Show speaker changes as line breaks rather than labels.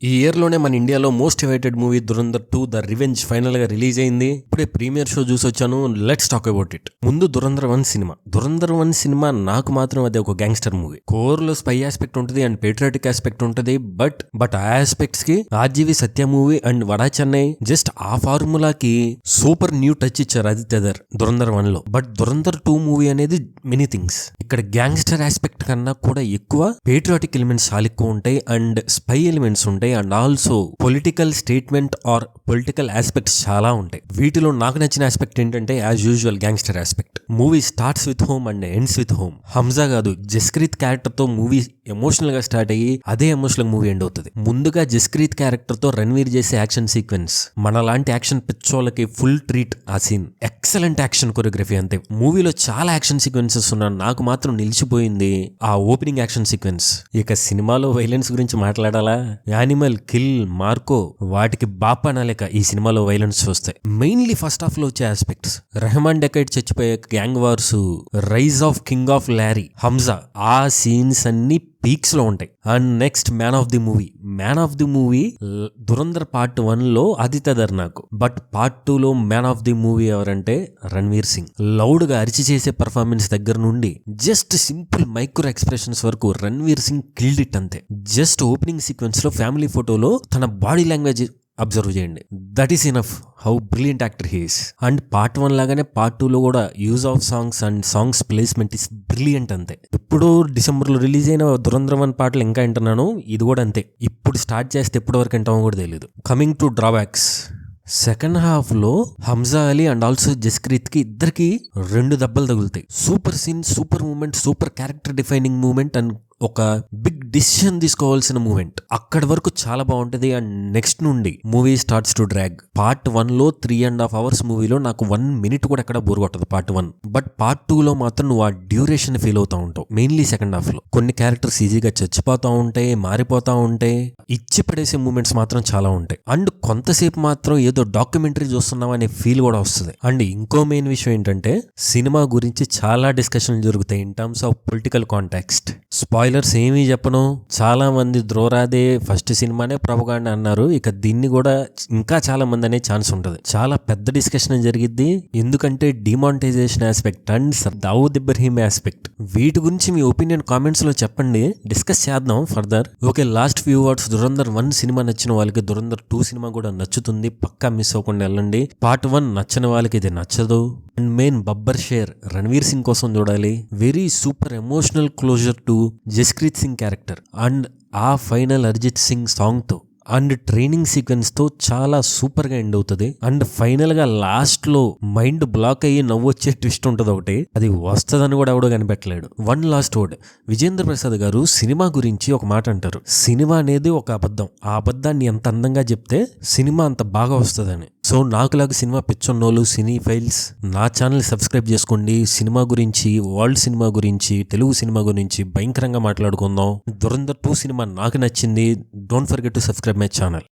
ఈ ఇయర్ లోనే మన ఇండియాలో most awaited movie Dhurandhar 2 the revenge final గా రిలీజ్ అయింది. ఇప్పుడే ప్రీమియర్ షో చూసి వచ్చాను. Let's talk about it. ముందు దురంధర్ 1 సినిమా. దురంధర్ 1 సినిమా నాకు మాత్రం అది ఒక గ్యాంగ్స్టర్ మూవీ. కోర్ లో స్పై ఆస్పెక్ట్ ఉంటుంది అండ్ పేట్రియాటిక్ ఆస్పెక్ట్ ఉంటుంది. బట్ ఆ ఆస్పెక్ట్స్ కి RGV Satya movie and vada Chennai just ఆ ఫార్ములాకి సూపర్ న్యూ టచ్ ఇచ్చారు ఆదిత్యధర్ దురంధర్ 1 లో. బట్ దురంధర్ 2 మూవీ అనేది మెనీ థింగ్స్. ఇక్కడ గ్యాంగ్స్టర్ ఆస్పెక్ట్ కన్నా కూడా ఎక్కువ పేట్రియాటిక్ ఎలిమెంట్స్ చాలా ఎక్కువ ఉంటాయి అండ్ స్పై ఎలిమెంట్స్ ఉంటాయి and also political statement or political aspects చాలా ఉంటాయి. వీటిలో నాకు నచ్చిన ఆస్పెక్ట్ ఏంటంటే as usual gangster aspect. Movie starts with home and ends with home. Hamza కాదు జస్క్రీత్ క్యారెక్టర్ తో మూవీ ఎమోషనల్ గా స్టార్ట్ అయ్యి అదే ఎమోషనల్ మూవీ ఎండ్ అవుతుంది. ముందుగా జస్క్రీత్ క్యారెక్టర్ తో రణ్వీర్ చేసే యాక్షన్ సీక్వెన్స్ మనలాంటి యాక్షన్ పిచ్చోళ్ళకి ఫుల్ ట్రీట్. ఆ సీన్ ఎక్సలెంట్ యాక్షన్ కొరియోగ్రఫీ. అంతే మూవీలో చాలా యాక్షన్ సీక్వెన్సెస్ ఉన్నాయి. నాకు మాత్రం నిలిచిపోయింది ఆ ఓపెనింగ్ యాక్షన్ సీక్వెన్స్. ఇక సినిమాలో వైలెన్స్ గురించి మాట్లాడాలా? యానిమల్, కిల్, మార్కో వాటికి బాపనలేక ఈ సినిమాలో వైలెన్స్ చూస్తాయి. మెయిన్లీ ఫస్ట్ హాఫ్ లో వచ్చే ఆస్పెక్ట్స్, రెహమాన్ డెకైట్ చచ్చిపోయే gang wars, rise of king of lorry, Hamza, ఆ సీన్స్ అన్ని పీక్స్ లో ఉంటాయి. And next man of the movie Dhurandhar part 1 లో ఆదిత్యధర్ నాకు. బట్ పార్ట్ 2 లో మ్యాన్ ఆఫ్ ది మూవీ ఎవరంటే రణ్వీర్ సింగ్. లౌడ్ గా అరిచి చేసే పర్ఫార్మెన్స్ దగ్గర నుండి జస్ట్ సింపుల్ మైక్రో ఎక్స్ప్రెషన్స్ వరకు రణ్వీర్ సింగ్ కిల్డ్ ఇట్. అంతే. జస్ట్ ఓపెనింగ్ సీక్వెన్స్ లో ఫ్యామిలీ ఫోటోలో తన బాడీ లాంగ్వేజ్ అబ్జర్వ్ చేయండి. That is enough how brilliant actor he is. And part 1 లాగానే పార్ట్ 2 లో కూడా use of songs and songs placement is brilliant. అంతే. ఇప్పుడు డిసెంబర్ లో రిలీజ్ అయిన దురంధర్ 1 పాటలు ఇంకా వింటున్నాను. ఇది కూడా అంతే. ఇప్పుడు స్టార్ట్ చేస్తే ఎప్పటి వరకు వింటామో కూడా తెలియదు. Coming to drawbacks, second half లో హంజా అలీ అండ్ ఆల్సో జస్క్రీత్ కి ఇద్దరికి 2 దెబ్బలు తగులుతాయి. Super scene, super moment, super character defining moment and ఒక బిగ్ డిసిషన్ తీసుకోవాల్సిన మూమెంట్. అక్కడి వరకు చాలా బాగుంటది. అండ్ నెక్స్ట్ నుండి movie starts to drag. Part 1 లో 3.5 hours మూవీలో నాకు 1 minute కూడా ఎక్కడ బోర్ కొట్టదు పార్ట్ 1. బట్ పార్ట్ 2 లో మాత్రం నువ్వు ఆ డ్యూరేషన్ ఫీల్ అవుతా ఉంటావు. మెయిన్లీ సెకండ్ హాఫ్ లో కొన్ని క్యారెక్టర్స్ ఈజీగా చచ్చిపోతా ఉంటాయి, మారిపోతా ఉంటాయి. ఇచ్చి పడేసే మూమెంట్స్ మాత్రం చాలా ఉంటాయి. అండ్ కొంతసేపు మాత్రం ఏదో డాక్యుమెంటరీ చూస్తున్నాం అనే ఫీల్ కూడా వస్తుంది. అండ్ ఇంకో మెయిన్ విషయం ఏంటంటే సినిమా గురించి చాలా డిస్కషన్లు జరుగుతాయి in terms of political context. Spoilers ఏమీ చెప్పను. చాలా మంది ద్రోరాదే ఫస్ట్ సినిమానే ప్రొపగాండా అన్నారు. ఇక దీన్ని కూడా ఇంకా చాలా మంది అనే ఛాన్స్ ఉంటుంది. చాలా పెద్ద డిస్కషన్ జరిగిద్ది. ఎందుకంటే demonetisation aspect and Dawood Ibrahim aspect. వీటి గురించి మీ ఒపీనియన్ కామెంట్స్ లో చెప్పండి. డిస్కస్ చేద్దాం further. Okay, last few words. Dhurandhar 1 సినిమా నచ్చిన వాళ్ళకి దురంధర్ 2 సినిమా కూడా నచ్చుతుంది. పక్కా మిస్ అవ్వకుండా వెళ్ళండి. పార్ట్ 1 నచ్చని వాళ్ళకి ఇది నచ్చదు. అండ్ మెయిన్ బబ్బర్ షేర్ రణ్వీర్ సింగ్ కోసం చూడాలి. Very super emotional closure to Jaskirat Singh character and ఆ ఫైనల్ అరిజిత్ సింగ్ సాంగ్ తో అండ్ ట్రైనింగ్ సీక్వెన్స్ తో చాలా సూపర్ గా ఎండ్ అవుతుంది. అండ్ ఫైనల్ గా లాస్ట్ లో మైండ్ బ్లాక్ అయ్యి నవ్వొచ్చే ట్విస్ట్ ఉంటుంది ఒకటి. అది వస్తుందని కూడా ఎవడో కనిపెట్టలేడు. 1 లాస్ట్ వర్డ్. విజేంద్ర ప్రసాద్ గారు సినిమా గురించి ఒక మాట అంటారు, సినిమా అనేది ఒక అబద్ధం. ఆ అబద్ధాన్ని ఎంత అందంగా చెప్తే సినిమా అంత బాగా వస్తుందని. సో నాకులాగా సినిమా పిచ్చోన్నోళ్ళు, సినీ ఫైల్స్ నా ఛానల్ సబ్స్క్రైబ్ చేసుకోండి. సినిమా గురించి, వరల్డ్ సినిమా గురించి, తెలుగు సినిమా గురించి భయంకరంగా మాట్లాడుకుందాం. దురంధర్ 2 సినిమా నాకు నచ్చింది. Don't forget to subscribe my channel.